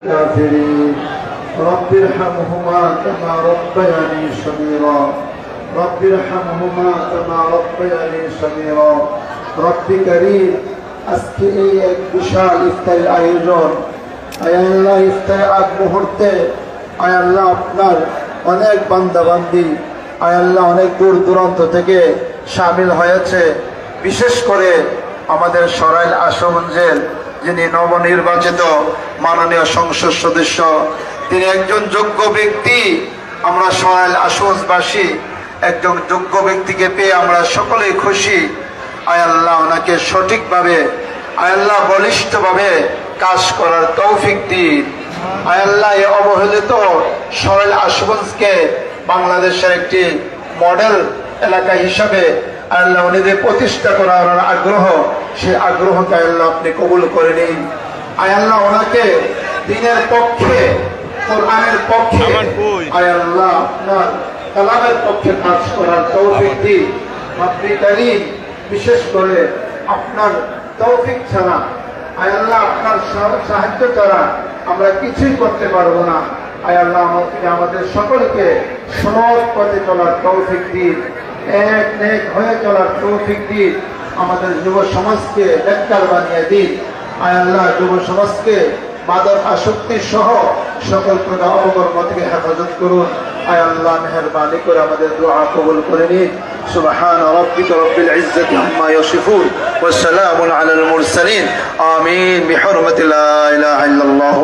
الكافرين رب ارحمهما كما ربياني صغيرا رب ارحمهما كما ربياني صغيرا رب كريم আজকে এই এক বিশাল ইফতারের আয়োজন আয় আল্লাহ ইফতারের আগ মুহূর্তে আয় আল্লাহ আপনার অনেক বান্দাবান্দি আয় আল্লাহ অনেক দূর দূরান্ত থেকে শামিল হয়েছে। বিশেষ করে আমাদের সরাইল আশুগঞ্জের যিনি নবনির্বাচিত মাননীয় সংসদ সদস্য, তিনি একজন যোগ্য ব্যক্তি। আমরা সরাইল আশুগঞ্জবাসী একজন যোগ্য ব্যক্তিকে পেয়ে আমরা সকলেই খুশি। আয় আল্লাহ ওনাকে সঠিকভাবে আয় আল্লাহ বলিষ্ঠভাবে কাজ করার তৌফিক দিন। আয় আল্লাহ এই অবহেলিত সরাইল আশুগঞ্জকে বাংলাদেশের একটি মডেল এলাকা হিসাবে আল্লাহ উনিদের প্রতিষ্ঠা করার আগ্রহ, সেই আগ্রহকে আল্লাহ আপনি কবুল করে নিন। আয় আল্লাহ ওনাকে দ্বীনের পক্ষে, কোরআনের পক্ষে, আয় আল্লাহ আপনার কালামের পক্ষে কাজ করার তৌফিক দিন। আপনি কারীম, বিশেষ করে আপনার তৌফিক ছাড়া আয় আল্লাহ আপনার সাহায্য ছাড়া আমরা কিছুই করতে পারবো না। আয় আল্লাহ আমাদের সকলকে সৎ পথে চলার তৌফিক দিন, এক নেক হয়ে চলার তৌফিক দিন। আমাদের যুব সমাজকে নেককার বানিয়ে দিন। আয় আল্লাহ যুব সমাজকে মাদক আসক্তি সহ সকল প্রকার অপকর্ম থেকে হেফাজত করুন। আয় আল্লাহ মেহেরবানি করে আমাদের দোয়া কবুল করে নিন। সুবহান রাব্বিকা রাব্বিল ইজ্জাতি আম্মা ইয়াসিফুন ওয়া সালামুন আলাল মুরসালিন। আমিন বিহুরমাতি লা ইলাহা ইল্লাল্লাহ।